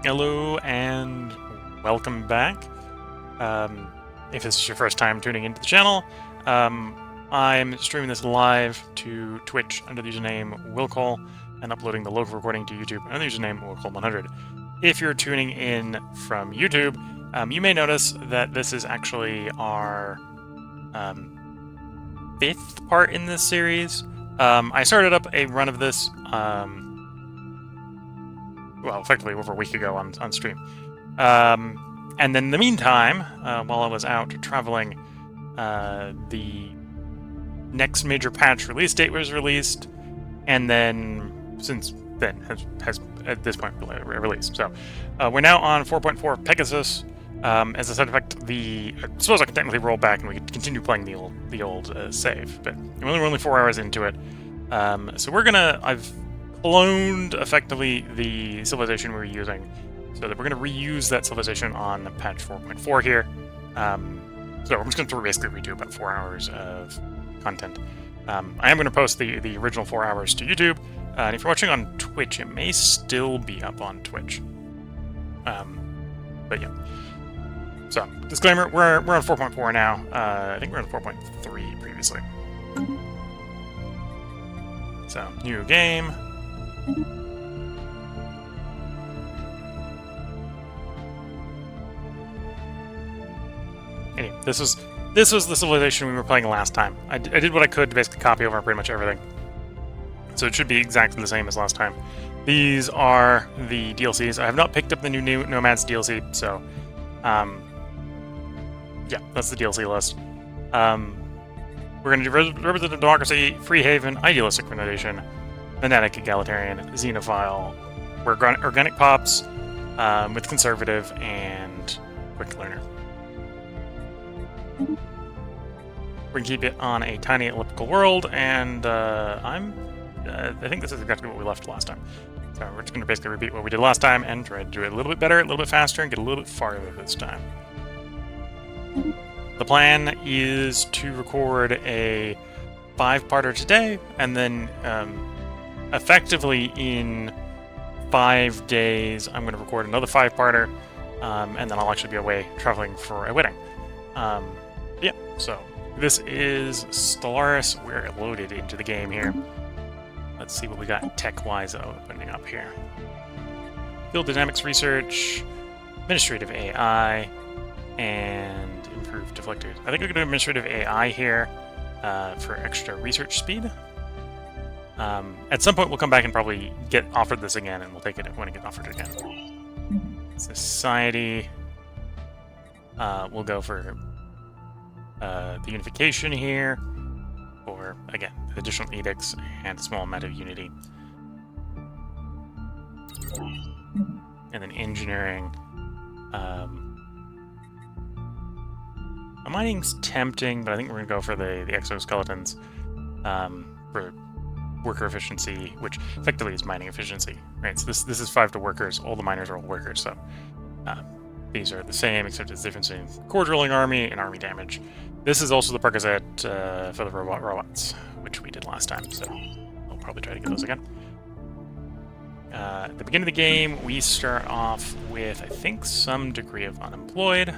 Hello and welcome back. If this is your first time tuning into the channel, I'm streaming this live to Twitch under the username Willcall and uploading the local recording to YouTube under the username Willcall100. If you're tuning in from YouTube, you may notice that this is actually our fifth part in this series. I started up a run of this well, effectively over a week ago on stream. And then in the meantime, while I was out traveling, the next major patch release date was released, and then since then has at this point released. So we're now on 4.4 Pegasus. As a side effect, I suppose I can technically roll back and we could continue playing the old save, but we're only 4 hours into it. So I've cloned effectively the civilization we were using, so that we're going to reuse that civilization on patch 4.4 here. So we're just going to basically redo about 4 hours of content. I am going to post the original 4 hours to YouTube, and if you're watching on Twitch, it may still be up on Twitch. But yeah. So, disclaimer, we're on 4.4 now. I think we're on 4.3 previously. So, new game. Anyway, this was the civilization we were playing last time. I did what I could to basically copy over pretty much everything. So it should be exactly the same as last time. These are the DLCs. I have not picked up the new Nomads DLC, so yeah, that's the DLC list. We're going to do Representative Democracy, Free Haven, Idealistic Foundation, Fanatic Egalitarian, Xenophile, Organic Pops, with Conservative, and Quick Learner. We're going to keep it on a tiny elliptical world, and I think this is exactly what we left last time. So we're just going to basically repeat what we did last time and try to do it a little bit better, a little bit faster, and get a little bit farther this time. The plan is to record a 5-parter today, and then effectively in 5 days I'm going to record another 5-parter, and then I'll actually be away traveling for a wedding. Yeah, so this is Stellaris. We're loaded into the game here. Let's see what we got tech-wise opening up here. Field Dynamics Research, Administrative AI, and Improved Deflectors. I think we're going to do Administrative AI here for extra research speed. At some point we'll come back and probably get offered this again, and we'll take it when it gets offered again. Society. We'll go for the unification here, or again, additional edicts and a small amount of unity. And then engineering. Mining's tempting, but I think we're going to go for the exoskeletons for worker efficiency, which effectively is mining efficiency, right? So this is 5 to workers. All the miners are all workers, so these are the same, except it's the difference in core drilling army and army damage. This is also the perquisite for the robots, which we did last time, so I'll probably try to get those again. At the beginning of the game, we start off with, I think, some degree of unemployed.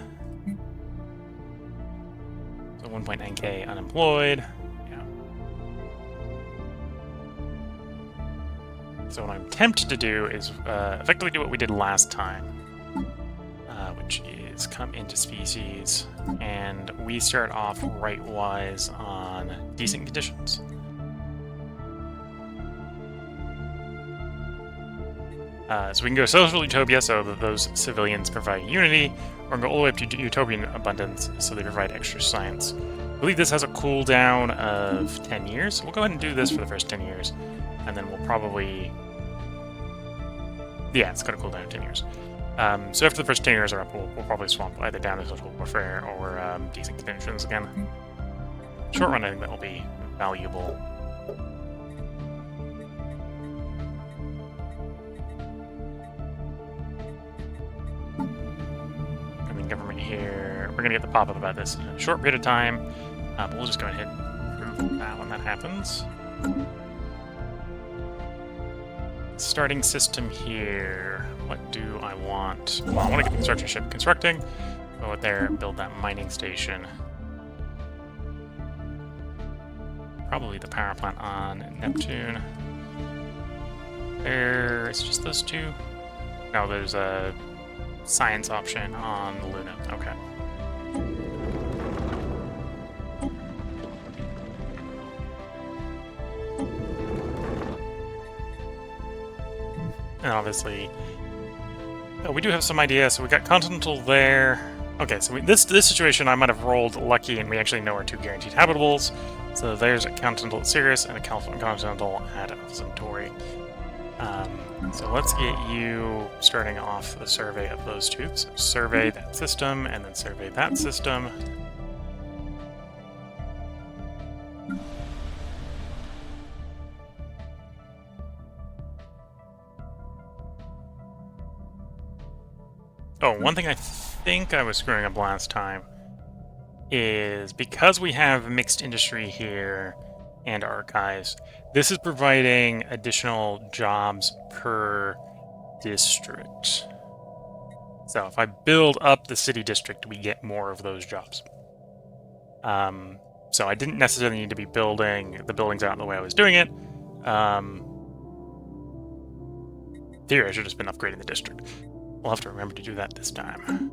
So 1.9k unemployed. Yeah. So what I'm tempted to do is effectively do what we did last time, which is come into species, and we start off right-wise on decent conditions. So we can go social utopia, so that those civilians provide unity, or go all the way up to utopian abundance, so they provide extra science. I believe this has a cooldown of 10 years, so we'll go ahead and do this for the first 10 years, and then we'll probably... Yeah, it's got a cooldown of 10 years. So after the first 10 years are up, we'll probably swamp either down to social warfare or decent conditions again. Short run, I think that'll be valuable. I mean, government here, we're going to get the pop-up about this in a short period of time, but we'll just go ahead and prove that when that happens. Starting system here. What do I want? want... Well, I want to get the construction ship constructing. Go out there and build that mining station. Probably the power plant on Neptune. There's just those two. No, there's a science option on the Luna. Okay. And obviously, we do have some ideas. So we got Continental there. Okay, so this situation I might have rolled lucky, and we actually know our two guaranteed habitables. So there's a Continental at Sirius and a Continental at Centauri. So let's get you starting off the survey of those two. So survey that system, and then survey that system. Oh, one thing I think I was screwing up last time is because we have mixed industry here and archives, this is providing additional jobs per district. So if I build up the city district, we get more of those jobs. So I didn't necessarily need to be building the buildings out the way I was doing it. Theory, I should have just been upgrading the district. We'll have to remember to do that this time.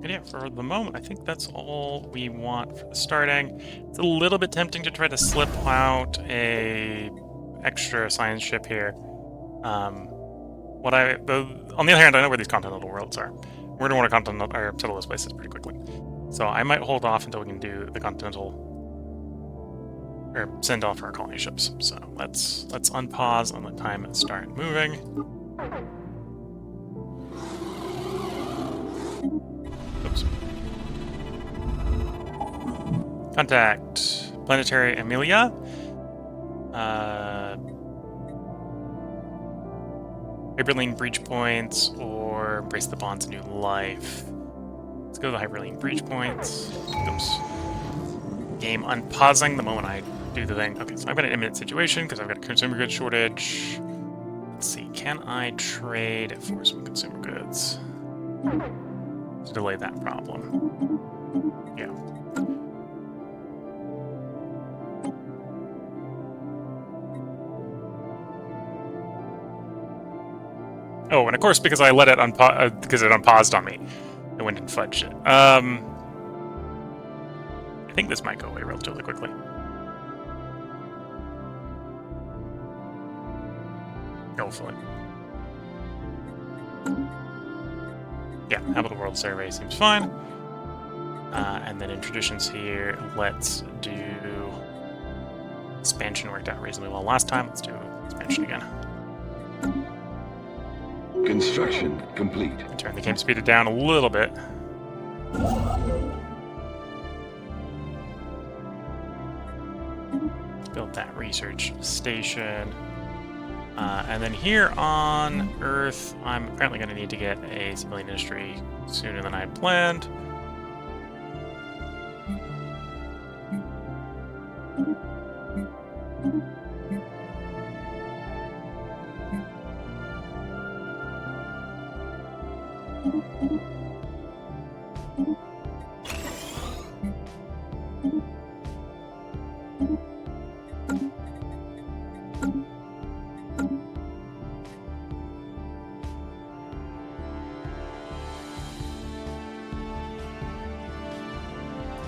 And yeah, for the moment, I think that's all we want for the starting. It's a little bit tempting to try to slip out a extra science ship here. On the other hand, I know where these continental worlds are. We're going to want to settle those places pretty quickly. So I might hold off until we can do the continental, or send off our colony ships. So let's unpause and let time start moving. Oops. Contact Planetary Amelia. Hyperlink breach points or embrace the bonds of new life. Let's go to the hyperlink breach points. Oops. Game unpausing the moment I do the thing. Okay, so I've got an imminent situation because I've got a consumer goods shortage. Let's see, can I trade for some consumer goods to delay that problem? Yeah. Oh, and of course, because I let it because it unpaused on me, it went and fudged it. I think this might go away relatively quickly. Hopefully. Yeah, Habitable World Survey seems fine. And then in traditions here, let's do expansion. Worked out reasonably well last time. Let's do expansion again. Construction complete. Turn the game speed down a little bit. Build that research station. And then here on Earth, I'm apparently going to need to get a civilian industry sooner than I had planned.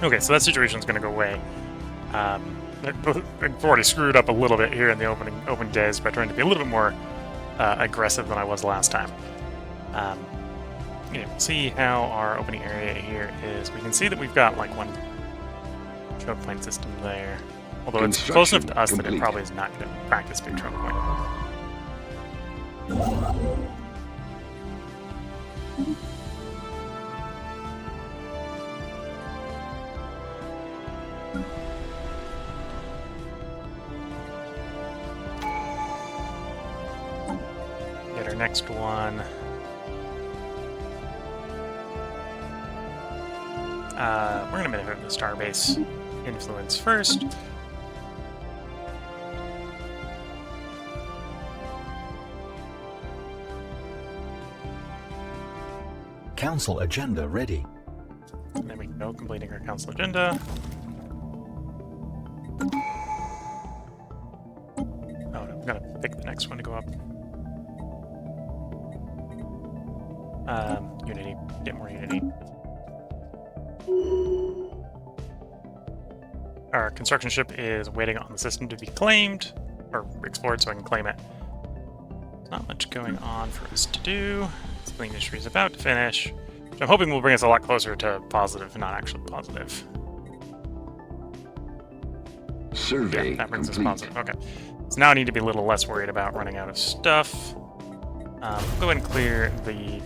Okay, so that situation's going to go away. I've already screwed up a little bit here in the open days by trying to be a little bit more aggressive than I was last time. Yeah, we'll see how our opening area here is. We can see that we've got like one choke point system there. Although it's close enough to us that it probably is not going to practice big choke point. Get our next one. We're going to maneuver the Starbase influence first. council agenda ready. And there we go, completing our council agenda. Oh, no, I'm gonna pick the next one to go up. Unity. Get more Unity. Our construction ship is waiting on the system to be claimed, or explored so I can claim it. Not much going on for us to do. Clean industry is about to finish, which I'm hoping will bring us a lot closer to positive, not actually positive. Survey Yeah, that brings complete. us positive. Okay. So now I need to be a little less worried about running out of stuff. We'll go ahead and clear the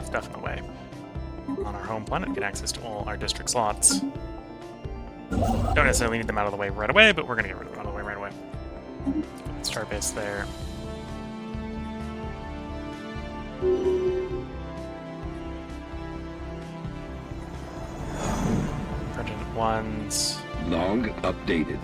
stuff in the way. On our home planet, get access to all our district slots. Don't necessarily need them out of the way right away, but we're going to get rid of them out of the way right away. Star base there. Urgent ones. Log updated.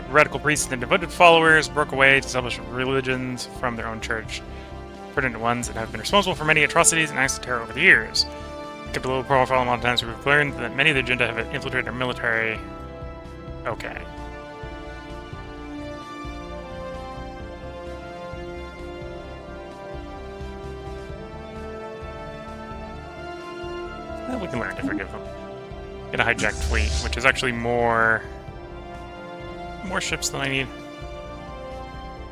Radical priests and devoted followers broke away to establish religions from their own church. Pertinent ones that have been responsible for many atrocities and acts of terror over the years. Kept a low profile amount of times we've learned that many of the agenda have infiltrated our military. Okay. Well, we can learn to forgive them. Get a hijacked fleet, which is actually more ships than I need.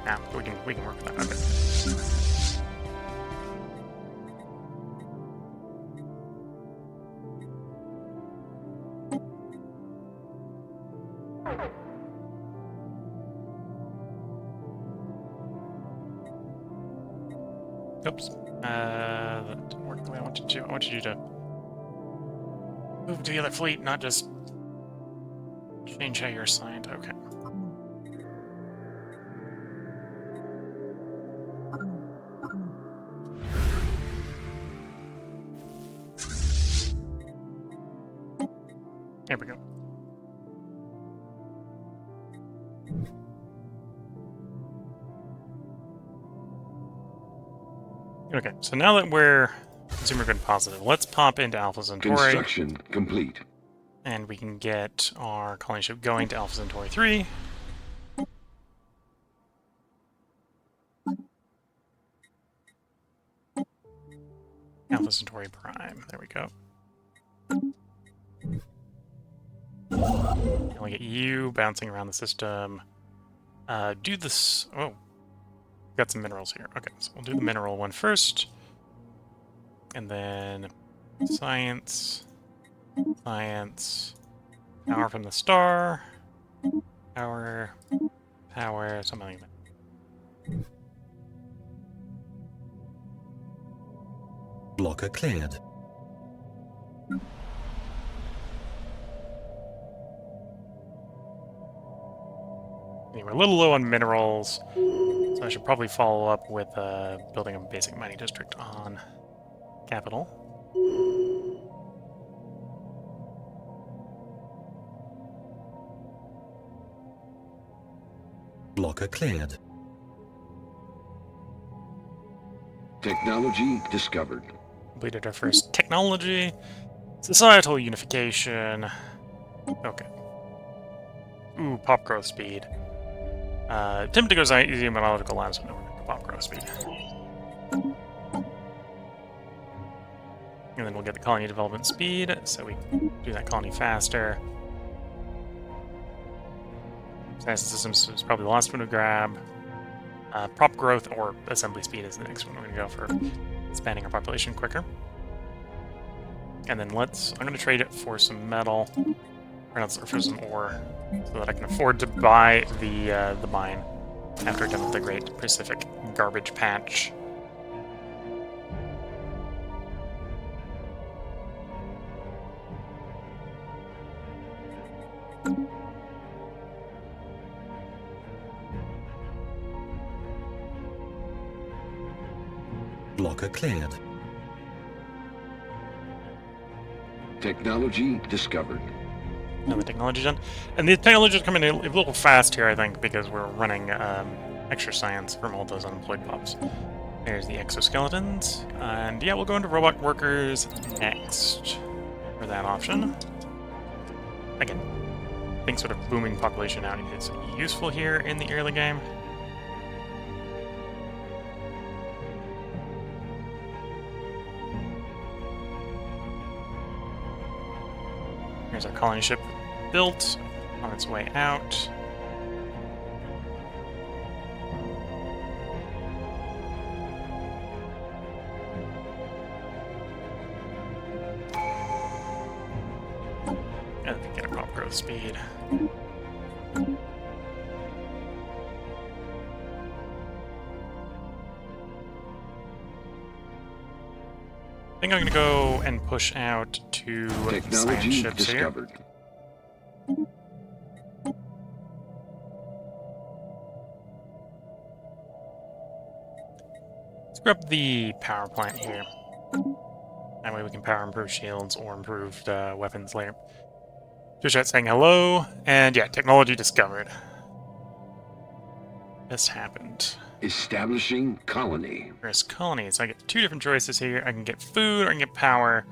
Nah, we can work with that. Okay. Oops. That didn't work the way I wanted to. I wanted you to move to the other fleet, not just change how you're assigned. Okay. There we go. Okay, so now that we're consumer good positive, let's pop into Alpha Centauri. Construction complete. And we can get our colony ship going to Alpha Centauri 3. Alpha Centauri Prime. There we go. And we get you bouncing around the system. Do this. Oh, got some minerals here. Okay, so we'll do the mineral one first, and then science, power from the star, power, something like that. Blocker cleared. Anyway, we're a little low on minerals, so I should probably follow up with building a basic mining district on Capital. Blocker cleared. Technology discovered. Completed our first technology. Societal unification. Okay. Ooh, pop growth speed. Attempt to go easy monological lines, but no, we're going to pop growth speed. And then we'll get the colony development speed, so we can do that colony faster. Science systems is probably the last one to grab. Prop growth or assembly speed is the next one we're going to go for expanding our population quicker. And then I'm going to trade it for some metal, or for some ore, so that I can afford to buy the mine after done with the Great Pacific Garbage Patch. Blocker cleared. Technology discovered. And the technology done. And the technology is coming a little fast here, I think, because we're running extra science from all those unemployed pops. There's the exoskeletons. And yeah, we'll go into robot workers next for that option. Again, I think sort of booming population out is useful here in the early game. Here's our colony ship built on its way out. And get a crop growth speed. I think I'm going to go and push out to science Technology ships discovered. here. Let's grab the power plant here. That way we can power improved shields or improved weapons later. Just out saying hello, and yeah, technology discovered. This happened. Establishing colony. There's colonies. So I get two different choices here. I can get food or I can get power.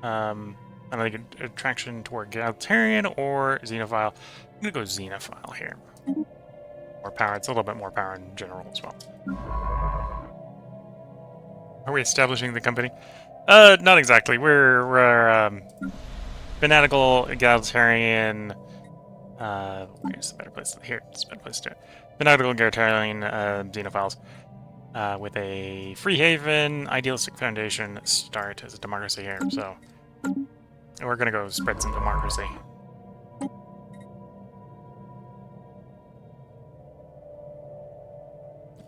And I get attraction toward egalitarian or xenophile. I'm gonna go xenophile here. More power. It's a little bit more power in general as well. Are we establishing the company? Not exactly. We're fanatical, egalitarian. Where's the better place? Here, it's a better place to do it. Fanatical, egalitarian xenophiles with a free haven, idealistic foundation start as a democracy here. So we're gonna go spread some democracy.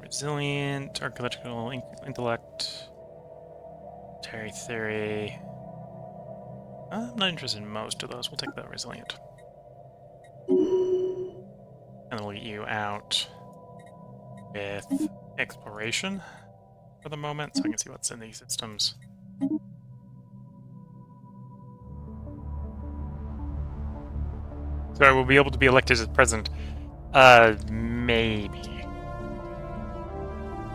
Resilient, archaeological intellect, military theory. I'm not interested in most of those. We'll take the resilient. And then we'll get you out with exploration for the moment, so I can see what's in these systems. So I will be able to be elected as president. Maybe.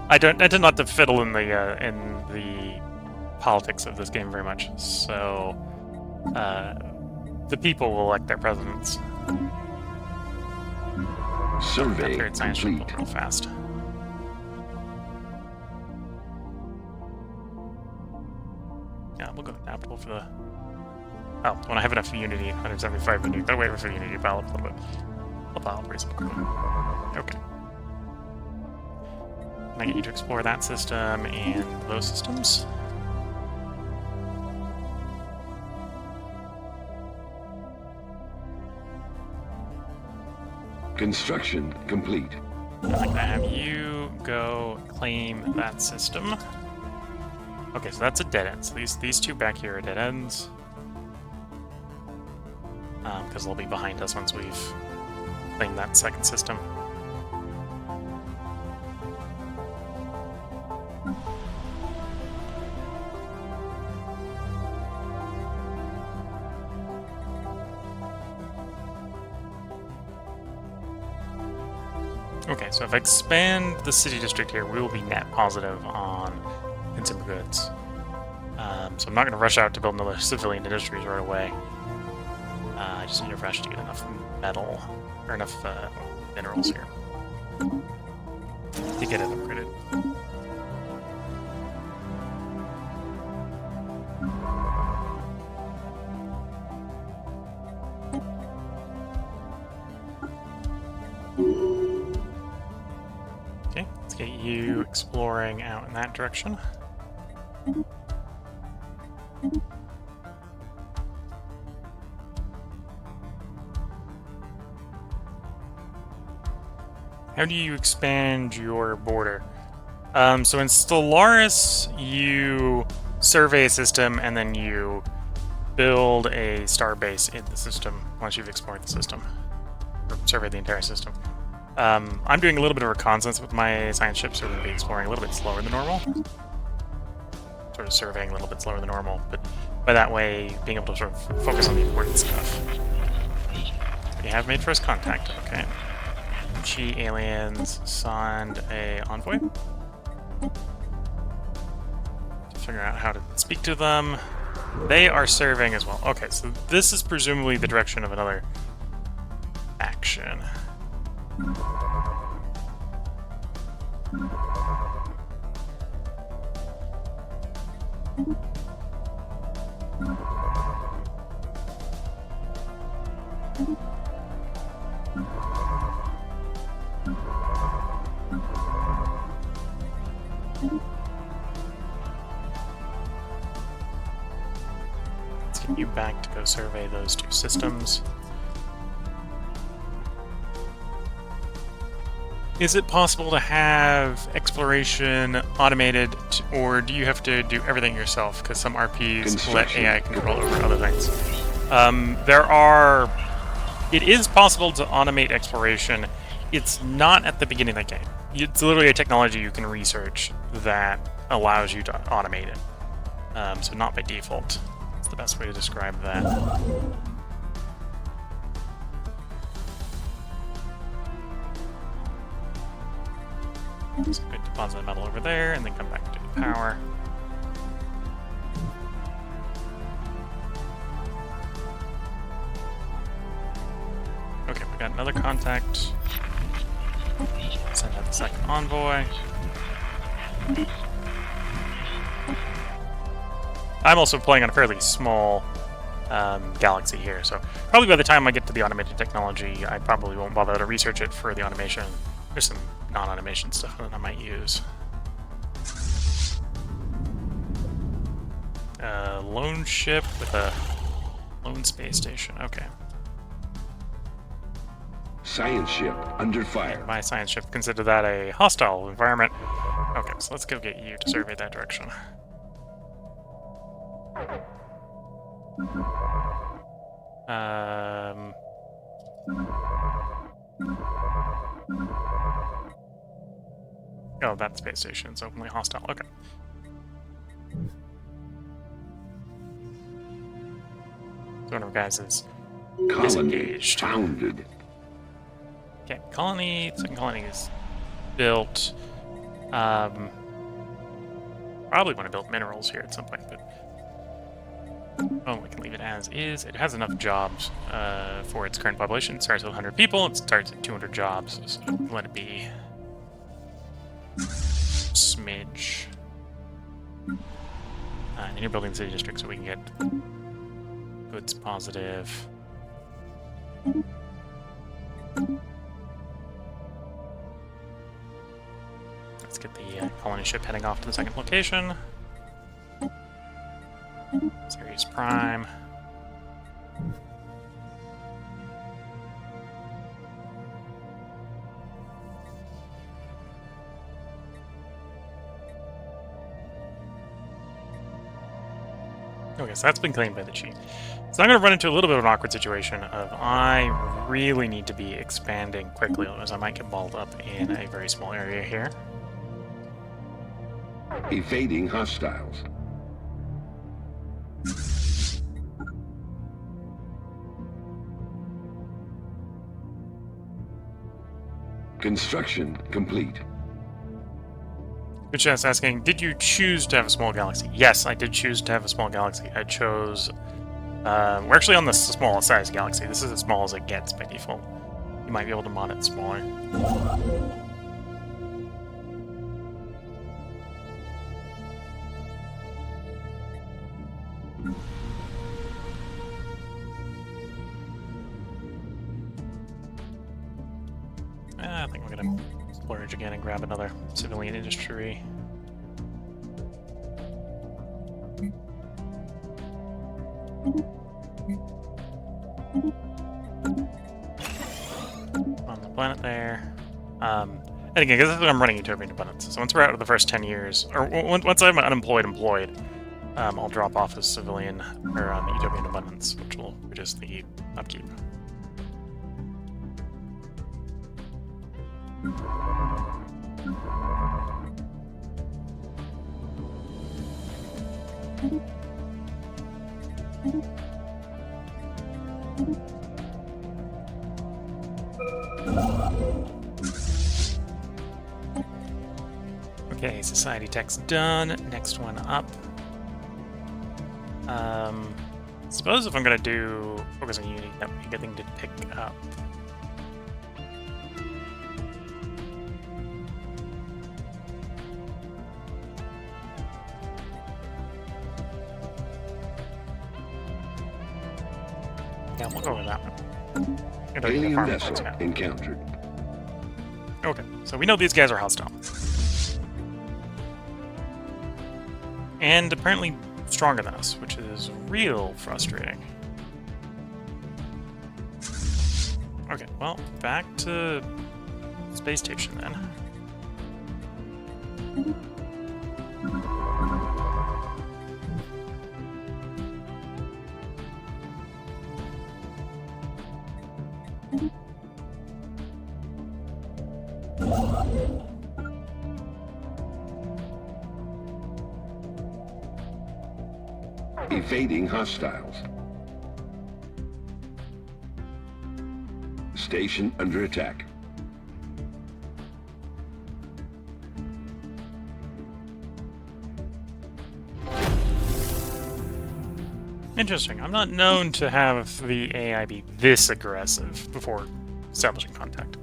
I tend not to fiddle in the politics of this game very much, so the people will elect their presidents. Survey Third science should complete. go real fast. Yeah, we'll go with capital for the. Oh, when I have enough unity, 175 unity. Gotta wait for unity to pile up a little bit. I'll pile up reasonably quickly. Okay. Can I get you to explore that system and those systems? Construction complete. I'd like to have you go claim that system. Okay, so that's a dead end. So these two back here are dead ends. Because they'll be behind us once we've claimed that second system. Okay, so if I expand the city district here, we will be net positive on consumer goods. So I'm not going to rush out to build another civilian industries right away. I just need to rush to get enough metal, or enough minerals here to get it upgraded. Okay, let's get you exploring out in that direction. How do you expand your border? So in Stellaris, you survey a system and then you build a star base in the system once you've explored the system, or surveyed the entire system. I'm doing a little bit of reconnaissance with my science ships, so we're going to be exploring a little bit slower than normal. Sort of surveying a little bit slower than normal, but By that way, being able to sort of focus on the important stuff. We have made first contact, okay. Chi aliens signed a envoy. To figure out how to speak to them. They are serving as well. Okay, so this is presumably the direction of another action. Let's get you back to go survey those two systems. Is it possible to have exploration automated, or do you have to do everything yourself? Because some RPs let AI control over other things. It is possible to automate exploration. It's not at the beginning of the game. It's literally a technology you can research that allows you to automate it. So not by default. That's the best way to describe that. So we deposit the metal over there, and then come back to the power. Okay, we got another contact. Send out the second envoy. I'm also playing on a fairly small galaxy here, so probably by the time I get to the automated technology, I probably won't bother to research it for the automation. There's some non-automation stuff that I might use. Lone ship with a lone space station. Okay. Science ship under fire. My science ship, consider that a hostile environment. Okay, so let's go get you to survey that direction. Oh, that space station is openly hostile. Okay. So one of our guys is Colony disengaged. founded. Okay, colony. Second colony is built. Probably want to build minerals here at some point, but oh, we can leave it as is. It has enough jobs for its current population. It starts with 100 people. It starts at 200 jobs. So let it be. Smidge. And you're building the city district so we can get goods positive. Let's get the colony ship heading off to the second location. Series Prime. Okay, so that's been claimed by the chief. So I'm going to run into a little bit of an awkward situation of I really need to be expanding quickly, otherwise I might get balled up in a very small area here. Evading hostiles. Construction complete. Good chance asking, did you choose to have a small galaxy? Yes, I did choose to have a small galaxy. I chose... we're actually on the smallest size galaxy. This is as small as it gets by default. You might be able to mod it smaller. I think we're going to splurge again and grab another civilian industry. On the planet there. And again, because I'm running Utopian Abundance, so once we're out of the first 10 years, or once I'm employed, I'll drop off as civilian, or on the Utopian Abundance, which will reduce the upkeep. Okay, society tech's done. Next one up. Suppose if I'm gonna do focus on unity, that would be a good thing to pick up. Yeah, we'll go with that one. Alien vessel encountered. Okay, so we know these guys are hostile. And apparently stronger than us, which is real frustrating. Okay, well, back to space station then. Evading hostiles. Station under attack. Interesting. I'm not known to have the AI be this aggressive before establishing contact.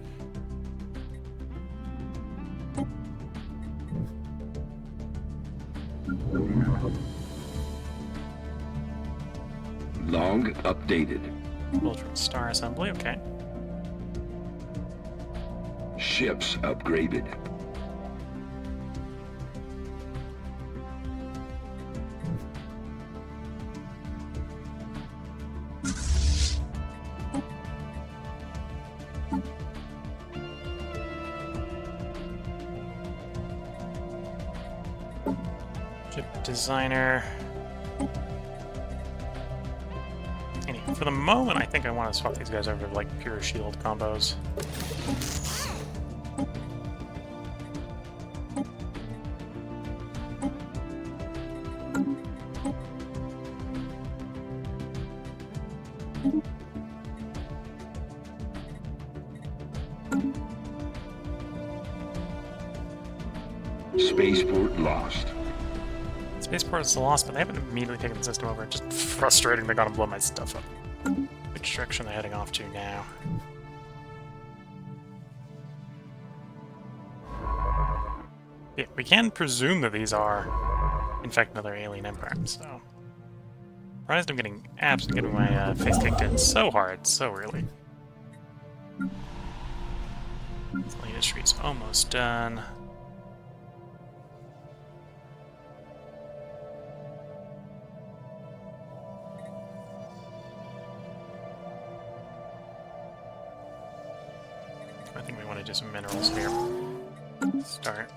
Log updated. Ultra Star Assembly, okay. Ships upgraded. Chip designer. Anyway, for the moment, I think I want to swap these guys over to like pure shield combos. Spaceport lost. Spaceport is lost, but they haven't immediately taken the system over. It's just frustrating they gotta blow my stuff up. Which direction are they heading off to now? Yeah, we can presume that these are, in fact, another alien empire, so... Surprised I'm getting absolutely getting my face kicked in so hard, so early. The industry's almost done. I think we want to do some minerals here. Start.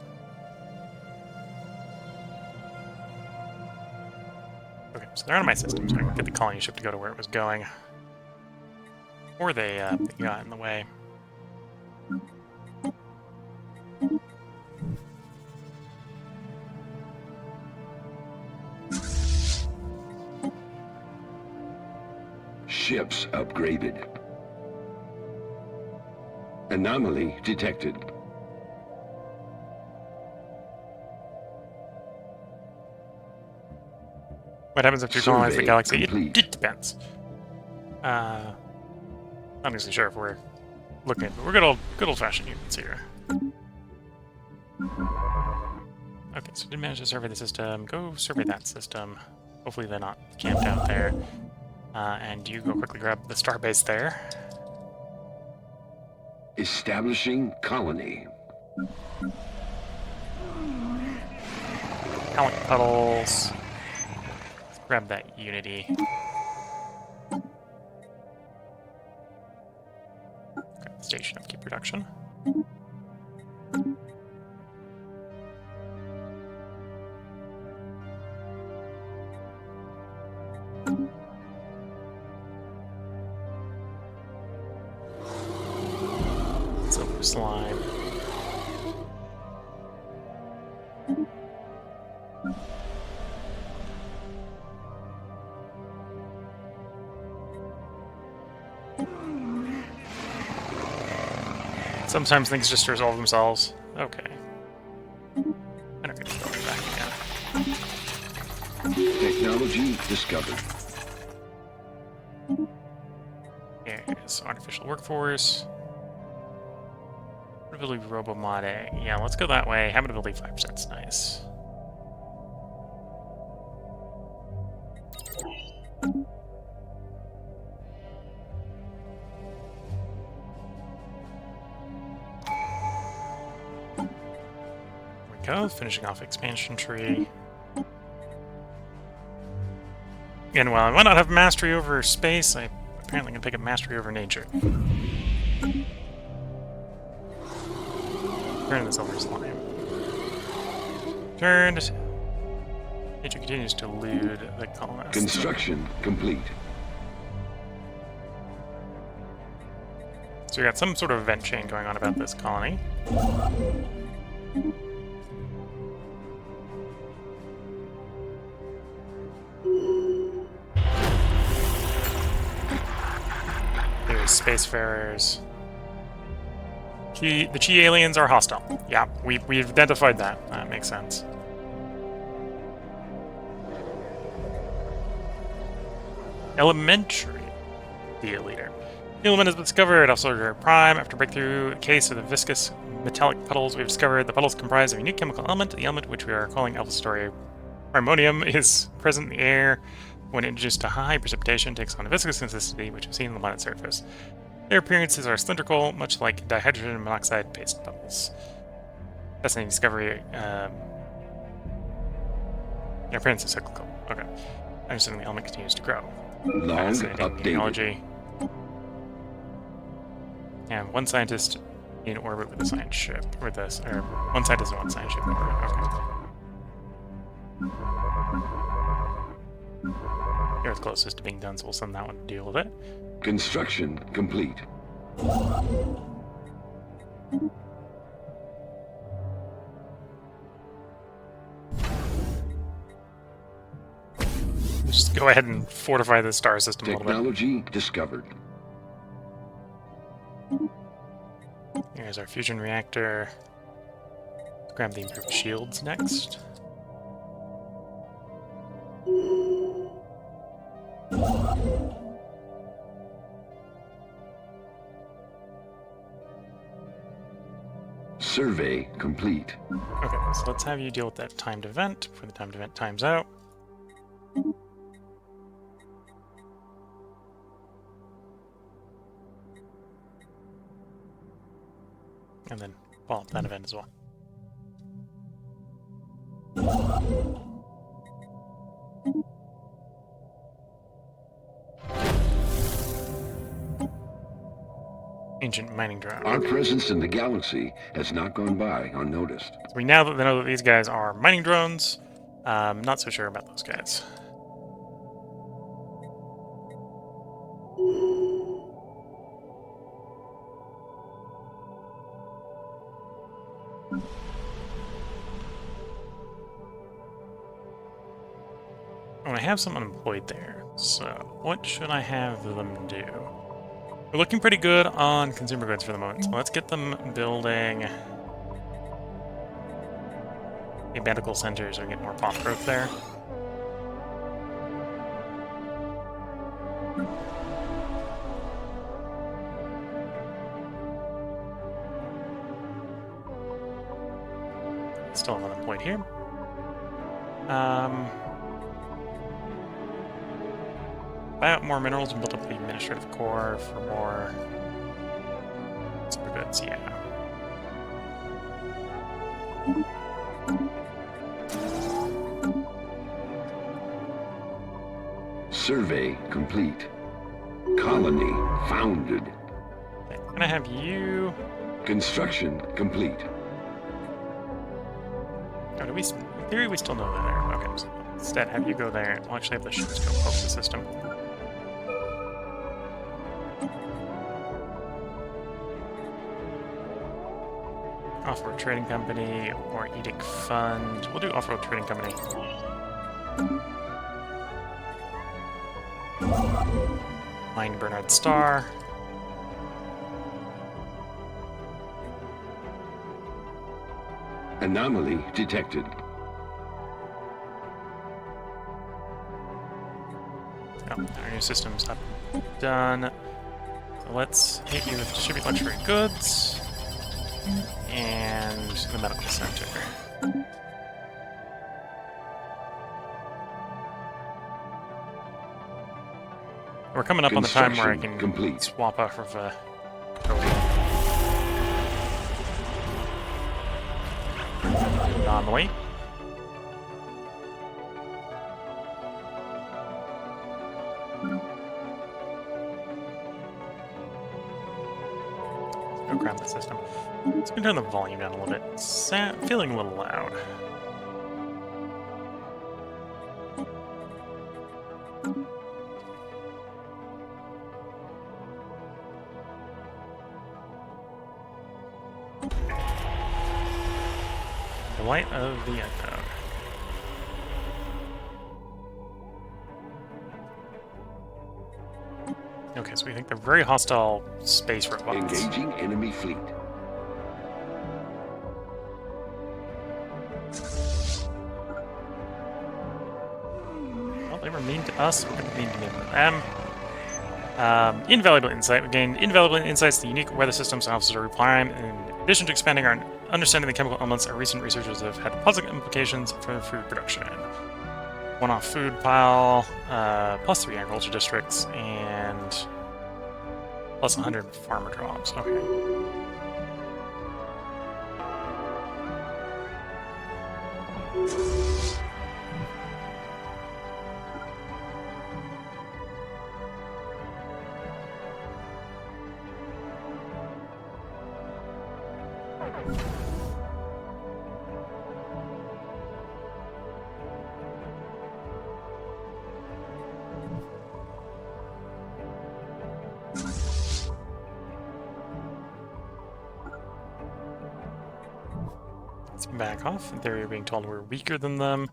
Okay, so they're out of my system, so I can get the colony ship to go to where it was going. Or they got in the way. Ships upgraded. Anomaly detected. What happens if you colonize the Survey galaxy? complete. It depends. Not exactly sure if we're looking at, but we're good old-fashioned humans here. Okay, so did manage to survey the system. Go survey that system. Hopefully they're not camped out there. And you go quickly grab the starbase there. Establishing colony. Talent puddles. Let's grab that unity. Okay, station upkeep production. Silver slime. Sometimes things just resolve themselves. Okay. Technology discovered. Yes, artificial workforce. Habitability robomodding. Yeah, let's go that way. Habitability 5% is nice. There we go, finishing off expansion tree. And while I might not have mastery over space, I apparently can pick up mastery over nature. Turn this over slime. Turned. Nature continues to elude the colonists. Construction complete. So we got some sort of event chain going on about this colony. There's spacefarers. The Chi aliens are hostile. Yeah, we've identified that. That makes sense. Elementary. The leader. The element has been discovered off Solar Prime. After breakthrough a case of the viscous metallic puddles, we've discovered the puddles comprise of a unique chemical element. The element, which we are calling Alpha Story Harmonium, is present in the air when introduced to high precipitation, takes on a viscous consistency, which is seen on the planet's surface. Their appearances are cylindrical, much like dihydrogen monoxide paste bubbles. Fascinating discovery. Their appearance is cyclical. Okay. Understanding the element continues to grow. Log updated. Technology. And one scientist in orbit with a science ship. Or this, or one scientist and one science ship in orbit. Okay. Here it's closest to being done, so we'll send that one to deal with it. Construction complete. Just go ahead and fortify the star system a little bit. Technology discovered. Here's our fusion reactor. Let's grab the improved shields next. Survey complete. Okay, so let's have you deal with that timed event before the timed event times out. And then follow up that event as well. Ancient mining drone. Our presence in the galaxy has not gone by unnoticed. So we now know that these guys are mining drones. Not so sure about those guys. Oh, I have some unemployed there. So what should I have them do? We're looking pretty good on consumer goods for the moment, so let's get them building a medical center so we get more pop growth there. Still have unemployed here. Buy out more minerals and build up the administrative core for more super goods, yeah. Survey complete. Colony founded. Okay, I'm gonna have you. Construction complete. Oh, do we? In theory, we still know they're there. Okay, so instead, have you go there. We'll actually have the ships go poke the system. Off-road trading company or edict fund. We'll do off-road trading company. Mine Bernard Star. Anomaly detected. our new system's up and done. So let's hit you with distribute luxury goods and the medical center. We're coming up on the time where I can swap off of on the way. Go grab the system. Let's go turn the volume down a little bit. It's feeling a little loud. The light of the unknown. Okay, so we think they're very hostile space robots. Engaging enemy fleet. Well, they were mean to us, we're going to be mean to them. Invaluable insight. We gained invaluable insights to unique weather systems and officers are replying. In addition to expanding our understanding of the chemical elements, our recent researchers have had positive implications for food production. One-off food pile, plus 3 agriculture districts, and plus 100 farmer jobs. Okay. Let's back off. In theory, we're being told we're weaker than them.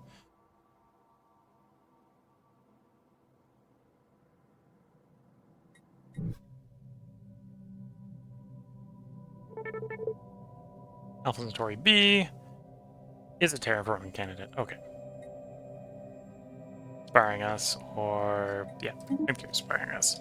Alpha Centauri B is a terraforming candidate. Okay. Inspiring us, or... yeah, I'm curious, inspiring us.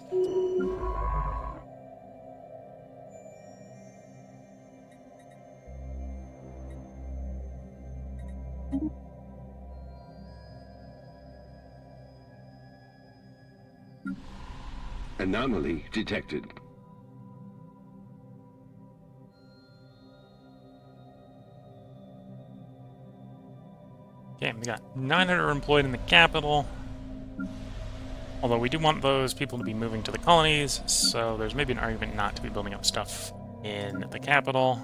Anomaly detected. Okay, we got 900 employed in the capital. Although we do want those people to be moving to the colonies, so there's maybe an argument not to be building up stuff in the capital.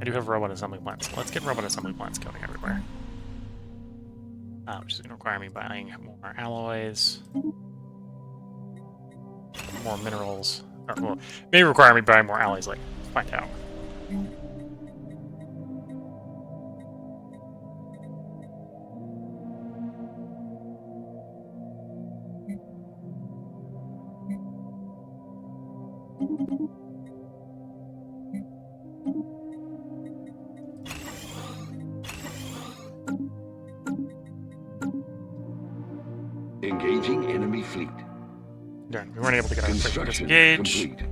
I do have robot assembly plants. Let's get robot assembly plants going everywhere. Which is going to require me buying more alloys, more minerals. Or, well, may require me buying more alloys, like, find out. Engaging enemy fleet. Darn, we weren't able to get our fleet Construction disengaged. complete.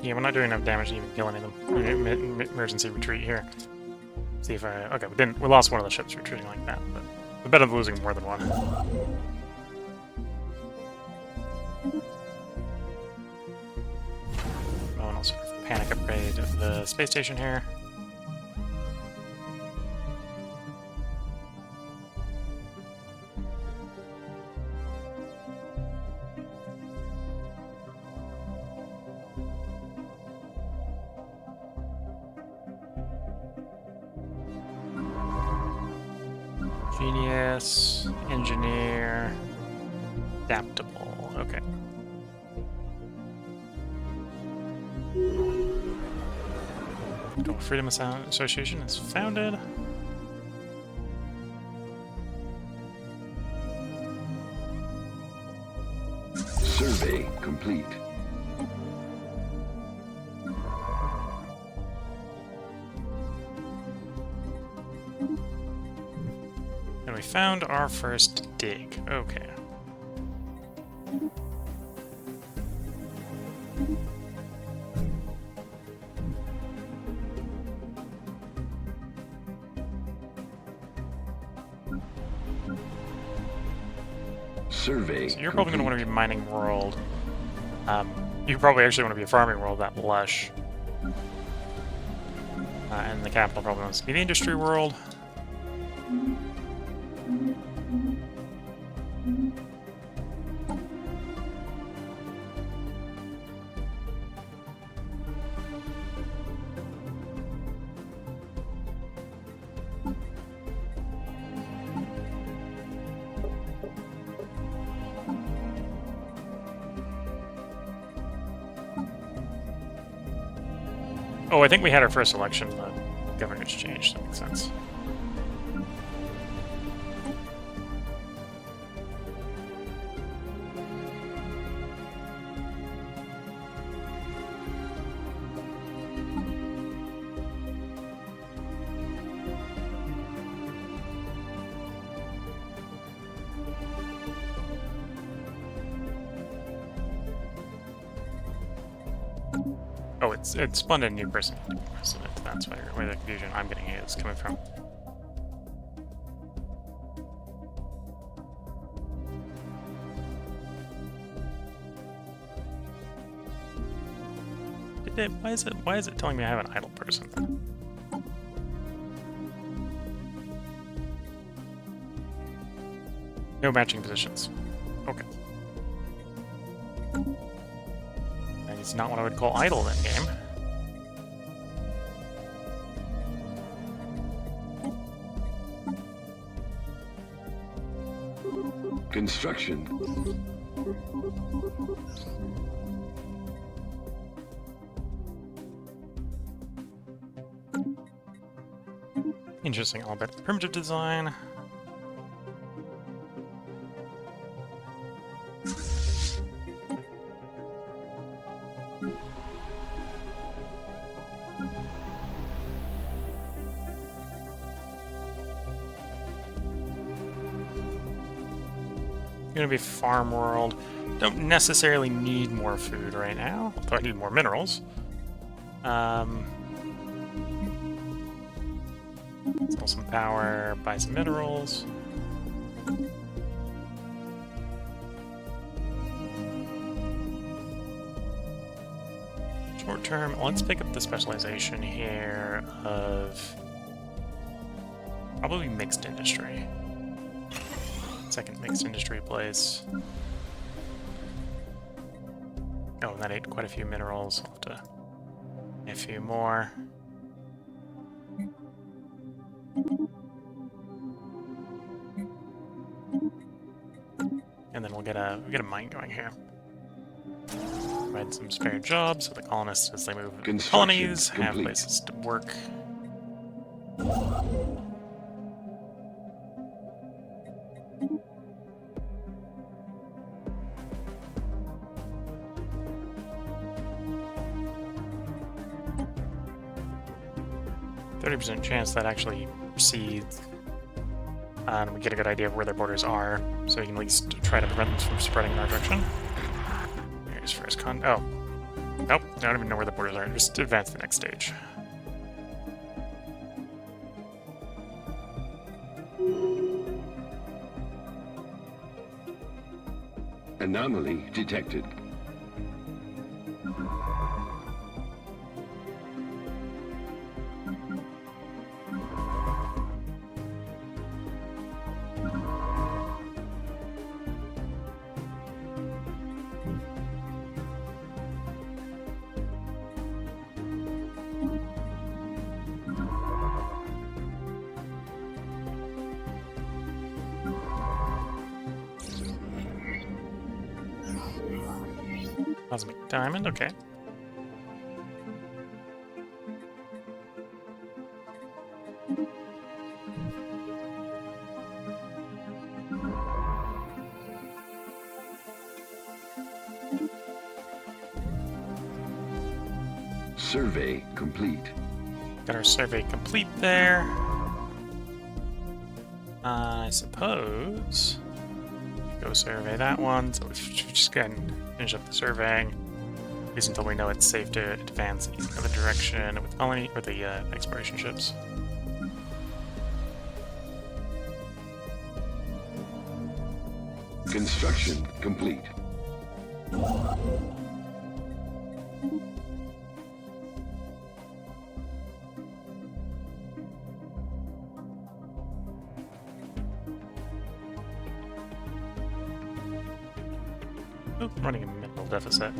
Yeah, we're not doing enough damage to even kill any of them. Emergency retreat here. See if I... okay, we lost one of the ships retreating like that, but we're better than losing more than one. Oh, and also panic upgrade of the space station here. Genius, engineer, adaptable. Okay. Global Freedom Association is founded. Survey complete. And we found our first dig. Okay. Survey. So you're probably going to want to be mining world. You probably actually want to be a farming world, that lush. And the capital probably wants to be the industry world. Oh, I think we had our first election. The governors changed. That makes sense. Oh, it spawned a new person to be president. That's where the confusion I'm getting is coming from. Why is it telling me I have an idle person? No matching positions. Okay. That is not what I would call idle in game. Construction. Interesting, all about primitive design. Gonna be farm world. Don't necessarily need more food right now, although I need more minerals. Sell some power, buy some minerals. Short term, let's pick up the specialization here of probably mixed industry. Second mixed industry place. Oh, that ate quite a few minerals. I'll have to a few more. And then we'll get a mine going here. Provide some spare jobs so the colonists, as they move colonies, have places to work. 30% chance that actually proceeds. And we get a good idea of where their borders are, so we can at least try to prevent them from spreading in our direction. There's first oh. Nope, I don't even know where the borders are. Just advance to the next stage. Anomaly detected. Cosmic Diamond, okay. Survey complete. Got our survey complete there. I suppose go survey that one. So we should just go ahead and finish up the surveying, at least until we know it's safe to advance in the other direction with colony or the exploration ships. Construction complete. Oh, I'm running a mineral deficit.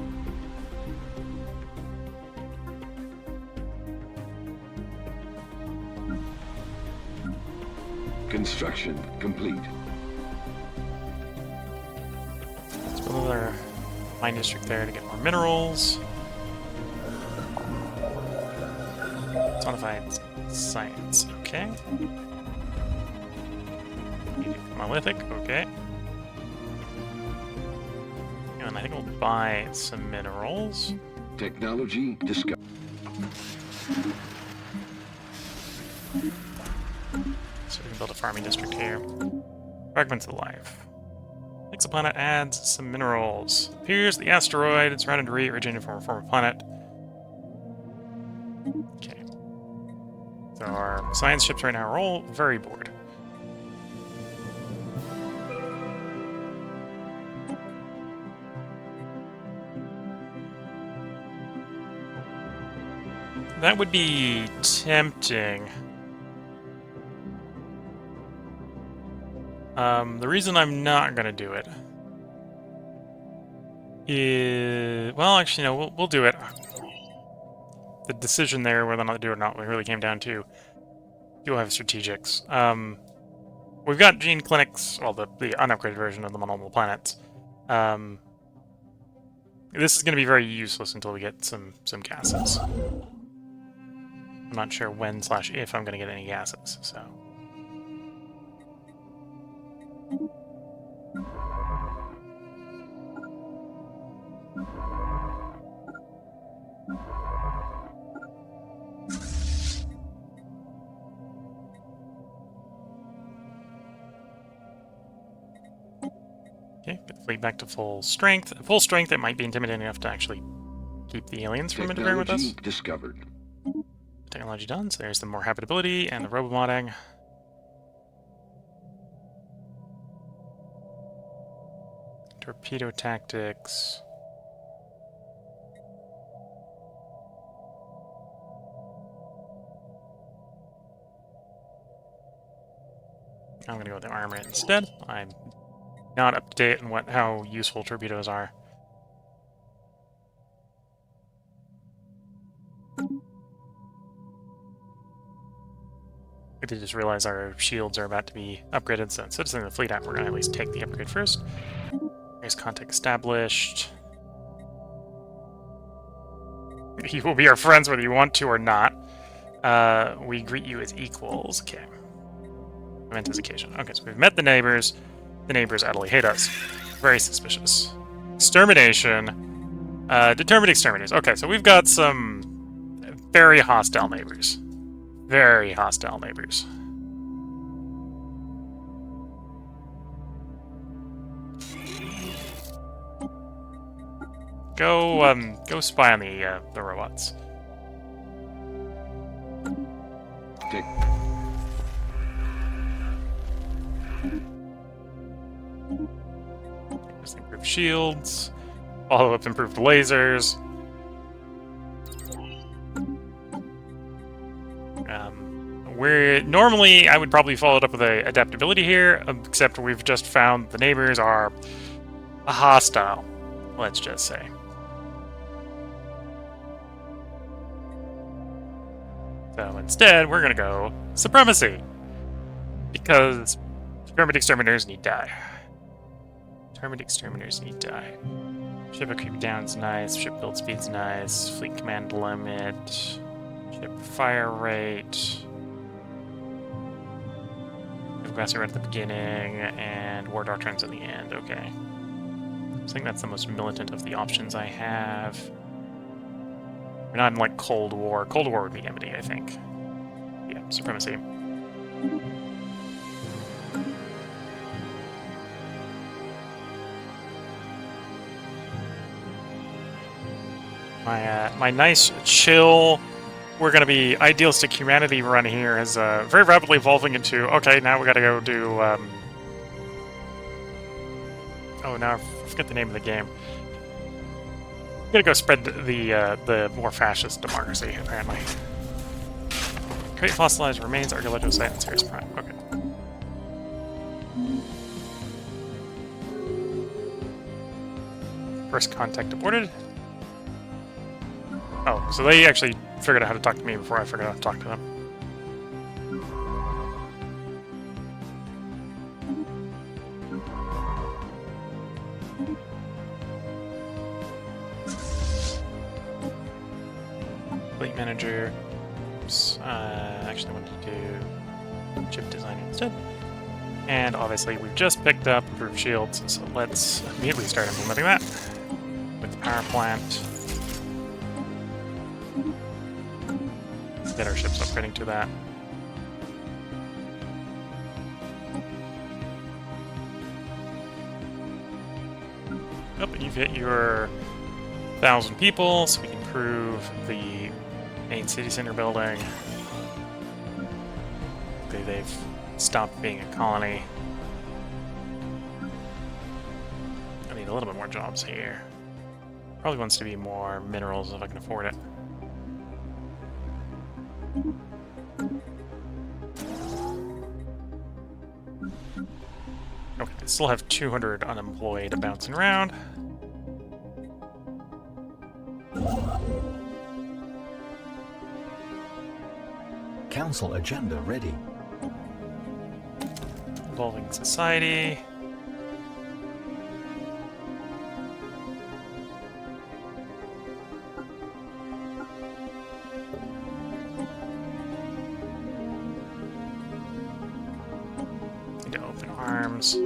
Construction complete. Let's build another mine district there to get more minerals. Personified science, okay. Monolithic, okay. And I think we'll buy some minerals. Technology discovered. So we can build a farming district here. Fragments of life. Exoplanet adds some minerals. Appears the asteroid. It's surrounded originated from a former planet. Okay. So our science ships right now are all very bored. That would be tempting. The reason I'm not gonna do it is, well, actually, no, we'll do it. The decision there, whether or not to do it or not, really came down to do I have strategics. We've got gene clinics, well, the unupgraded version of them on all the planets. This is gonna be very useless until we get some gases. I'm not sure when/if I'm gonna get any gases, so. Okay, get the fleet back to full strength. At full strength, it might be intimidating enough to actually keep the aliens from interfering with us. Technology discovered. Technology done, so there's the more habitability and the robomodding. Torpedo tactics. I'm gonna go with the armor instead. I'm not up to date on how useful torpedoes are. I did just realize our shields are about to be upgraded, so instead of sending the fleet out, we're gonna at least take the upgrade first. There's contact established. You will be our friends whether you want to or not. We greet you as equals. Okay. Momentous occasion. Okay, so we've met the neighbors. The neighbors utterly hate us. Very suspicious. Extermination. Determined exterminators. Okay, so we've got some very hostile neighbors. Very hostile neighbors. Go spy on the robots. Tick. There's improved shields. Follow up improved lasers. Normally I would probably follow it up with a adaptability here, except we've just found the neighbors are hostile. Let's just say. So instead, we're gonna go supremacy, because determined exterminators need die. Determined exterminators need die. Ship creep down's nice. Ship build speed's nice. Fleet command limit. Ship fire rate. Aggressor at the beginning, and war doctrines at the end. Okay. I think that's the most militant of the options I have. We're not in, like, Cold War. Cold War would be enmity, I think. Yeah, supremacy. My nice, chill, we're going to be idealistic humanity run here is very rapidly evolving into, okay, now we got to go do, oh, now I forget the name of the game. We got to go spread the more fascist democracy, apparently. Create fossilized remains, archaeological site, and serious crime. Okay. First contact aborted. Oh, so they actually figured out how to talk to me before I figured out how to talk to them. Fleet manager. Oops. Actually, I wanted to do chip design instead. And obviously, we've just picked up improved shields, so let's immediately start implementing that with the power plant. Get our ships upgrading to that. Oh, and you've hit your 1,000 people, so we can improve the main city center building. They've stopped being a colony. I need a little bit more jobs here. Probably wants to be more minerals if I can afford it. Okay, I still have 200 unemployed bouncing around. Council agenda ready. Evolving society. Need to open arms.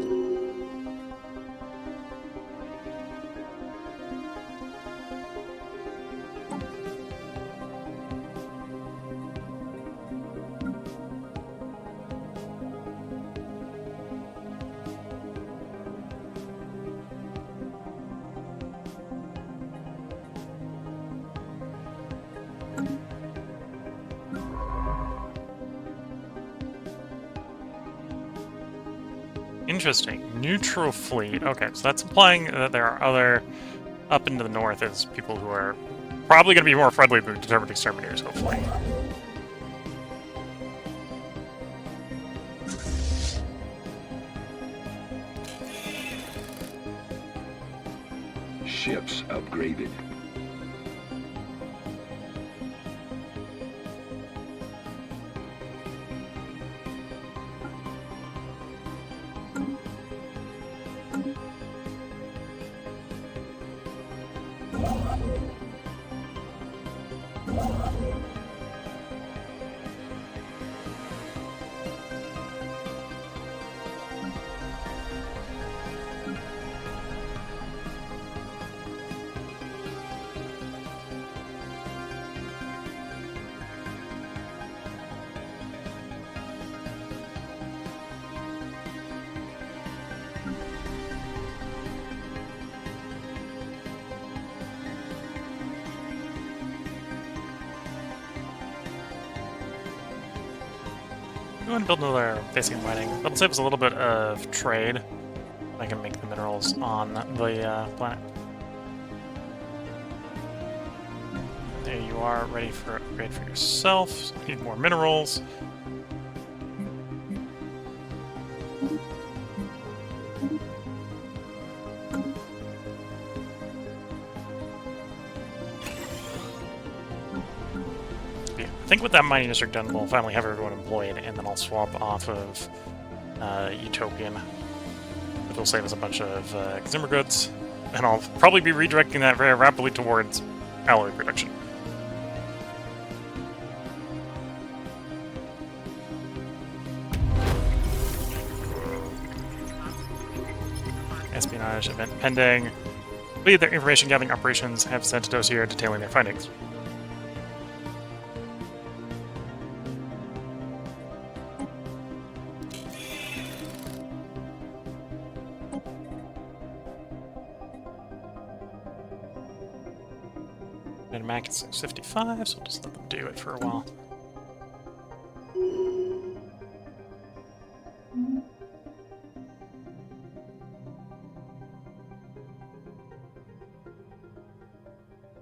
Interesting. Neutral fleet. Okay, so that's implying that there are other up into the north is people who are probably going to be more friendly than determined exterminators, hopefully. Ships upgraded. We want to build another basic mining. That'll save us a little bit of trade. I can make the minerals on the planet. There you are, ready for upgrade for yourself. So you need more minerals. I think with that mining district done, we'll finally have everyone employed, and then I'll swap off of Utopian. It'll save us a bunch of consumer goods, and I'll probably be redirecting that very rapidly towards alloy production. Espionage event pending. Lead their information gathering operations have sent a dossier detailing their findings. And max is 55, so we'll just let them do it for a while.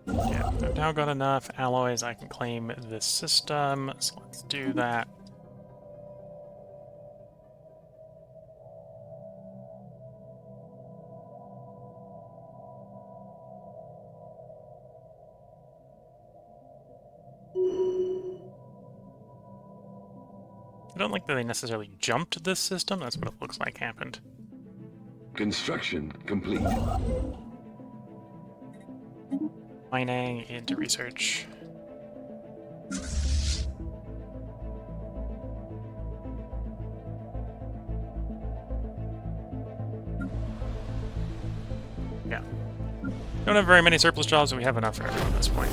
Yeah, I've now got enough alloys. I can claim this system, so let's do that. I don't like that they necessarily jumped this system. That's what it looks like happened. Construction complete. Mining into research. Yeah. Don't have very many surplus jobs, but we have enough for everyone at this point.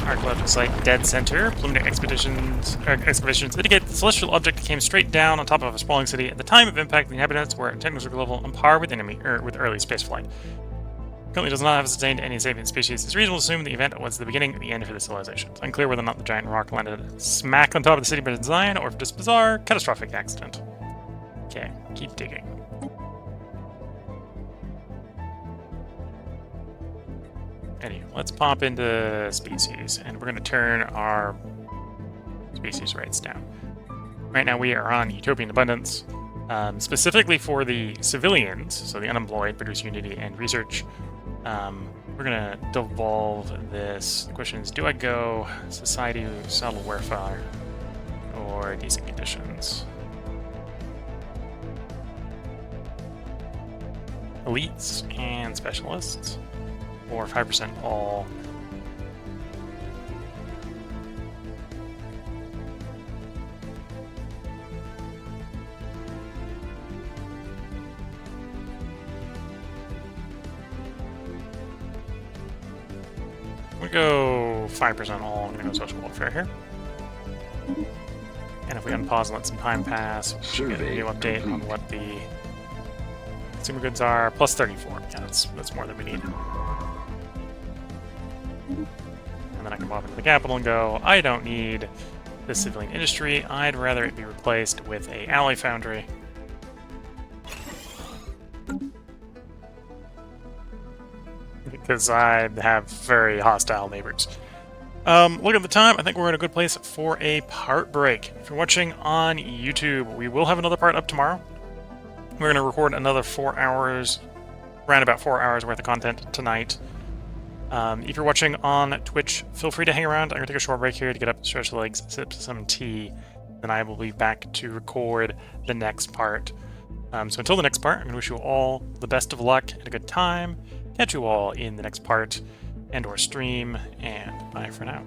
Archaeological site dead center. Preliminary excavations indicate the celestial object came straight down on top of a sprawling city. At the time of impact, the inhabitants were at technological level on par with with early spaceflight. Currently does not have sustained any sapient species. It's reasonable to assume the event was the beginning and the end for the civilization. It's unclear whether or not the giant rock landed smack on top of the city by design, or if this bizarre, catastrophic accident. Okay, keep digging. Anyway, let's pop into species, and we're going to turn our species rates down. Right now we are on Utopian Abundance, specifically for the civilians, so the unemployed, produce unity and research. We're going to devolve this. The question is, do I go society, settled welfare, or decent conditions? Elites and specialists. Or 5% all. I'm gonna go 5% all. I'm gonna go social welfare here. And if we unpause and let some time pass, we should get a new update on what the consumer goods are. Plus 34. Yeah, that's more than we need. And then I can pop into the capital and go, I don't need this civilian industry. I'd rather it be replaced with a alloy foundry. Because I have very hostile neighbors. Look at the time. I think we're in a good place for a part break. If you're watching on YouTube, we will have another part up tomorrow. We're going to record another 4 hours, around about 4 hours worth of content tonight. If you're watching on Twitch, feel free to hang around. I'm going to take a short break here to get up, stretch the legs, sip some tea. Then I will be back to record the next part. So until the next part, I'm going to wish you all the best of luck and a good time. Catch you all in the next part and or stream, and bye for now.